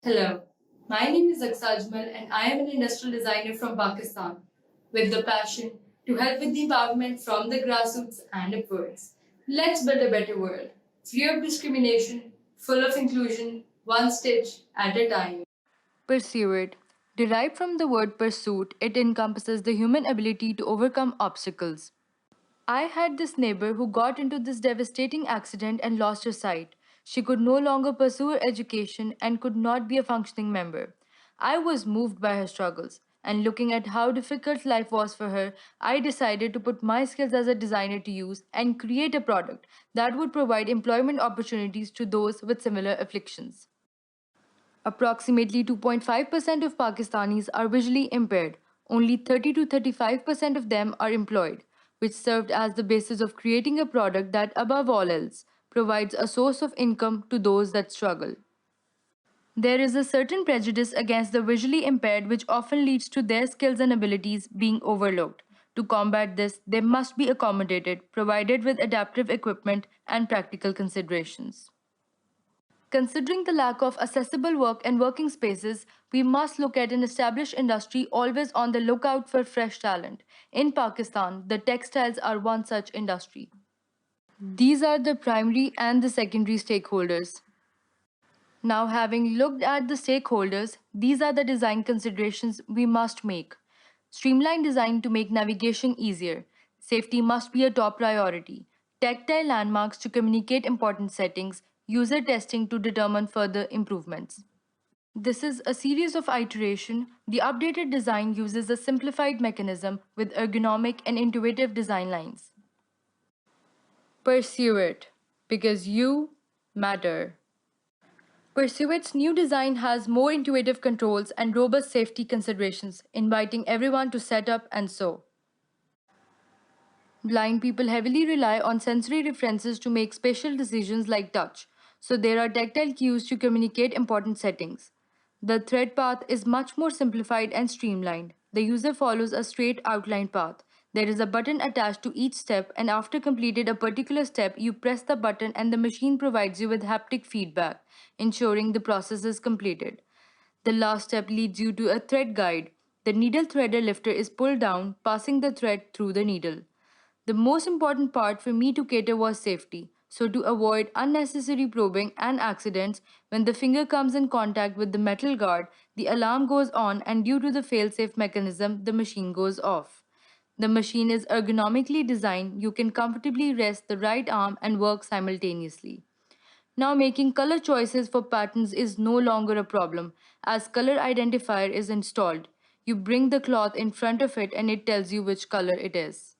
Hello, my name is Aksa Ajmal and I am an industrial designer from Pakistan with the passion to help with the empowerment from the grassroots and upwards. Let's build a better world, free of discrimination, full of inclusion, one stitch at a time. Pursuit. Derived from the word pursuit, it encompasses the human ability to overcome obstacles. I had this neighbor who got into this devastating accident and lost her sight. She could no longer pursue her education and could not be a functioning member. I was moved by her struggles, and looking at how difficult life was for her, I decided to put my skills as a designer to use and create a product that would provide employment opportunities to those with similar afflictions. Approximately 2.5% of Pakistanis are visually impaired. Only 30 to 35% of them are employed, which served as the basis of creating a product that, above all else, provides a source of income to those that struggle. There is a certain prejudice against the visually impaired which often leads to their skills and abilities being overlooked. To combat this, they must be accommodated, provided with adaptive equipment and practical considerations. Considering the lack of accessible work and working spaces, we must look at an established industry always on the lookout for fresh talent. In Pakistan, the textiles are one such industry. These are the primary and the secondary stakeholders. Now, having looked at the stakeholders, these are the design considerations we must make. Streamline design to make navigation easier. Safety must be a top priority. Tactile landmarks to communicate important settings. User testing to determine further improvements. This is a series of iteration. The updated design uses a simplified mechanism with ergonomic and intuitive design lines. Pursue it because you matter. Pursuit's new design has more intuitive controls and robust safety considerations, inviting everyone to set up and sew. Blind people heavily rely on sensory references to make spatial decisions like touch, so there are tactile cues to communicate important settings. The thread path is much more simplified and streamlined. The user follows a straight outline path. There is a button attached to each step, and after completed a particular step, you press the button and the machine provides you with haptic feedback, ensuring the process is completed. The last step leads you to a thread guide. The needle threader lifter is pulled down, passing the thread through the needle. The most important part for me to cater was safety. So, to avoid unnecessary probing and accidents, when the finger comes in contact with the metal guard, the alarm goes on, and due to the fail-safe mechanism, the machine goes off. The machine is ergonomically designed, you can comfortably rest the right arm and work simultaneously. Now, making color choices for patterns is no longer a problem, as color identifier is installed. You bring the cloth in front of it and it tells you which color it is.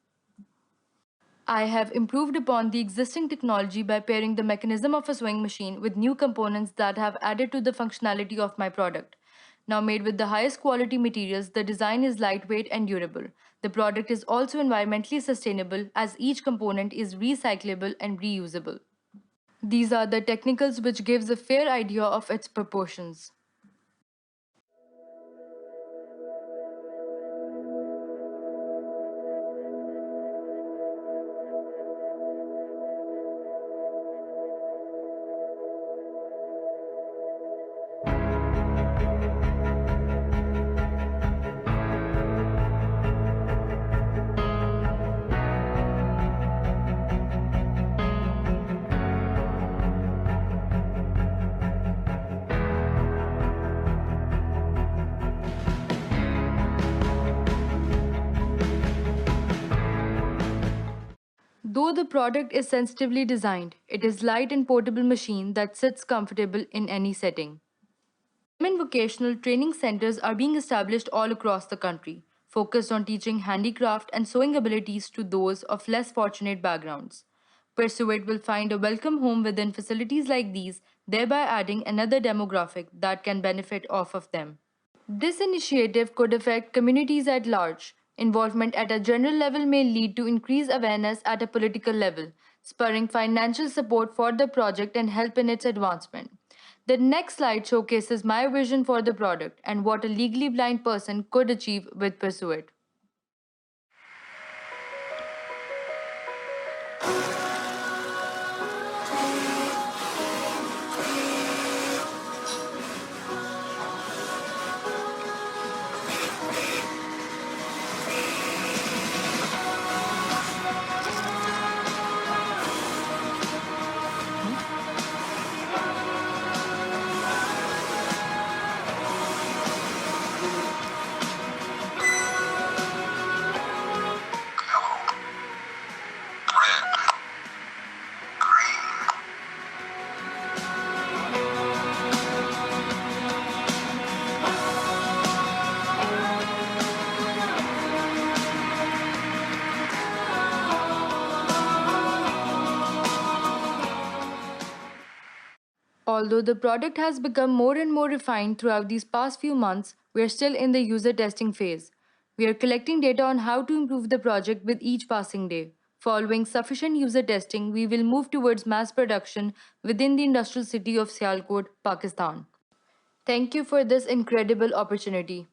I have improved upon the existing technology by pairing the mechanism of a sewing machine with new components that have added to the functionality of my product. Now made with the highest quality materials, the design is lightweight and durable. The product is also environmentally sustainable as each component is recyclable and reusable. These are the technicals which gives a fair idea of its proportions. Though the product is sensitively designed, it is light and portable machine that sits comfortable in any setting. Women vocational training centers are being established all across the country, focused on teaching handicraft and sewing abilities to those of less fortunate backgrounds. Pursuit will find a welcome home within facilities like these, thereby adding another demographic that can benefit off of them. This initiative could affect communities at large. Involvement at a general level may lead to increased awareness at a political level, spurring financial support for the project and help in its advancement. The next slide showcases my vision for the product and what a legally blind person could achieve with Pursuit. Although the product has become more and more refined throughout these past few months, we are still in the user testing phase. We are collecting data on how to improve the project with each passing day. Following sufficient user testing, we will move towards mass production within the industrial city of Sialkot, Pakistan. Thank you for this incredible opportunity.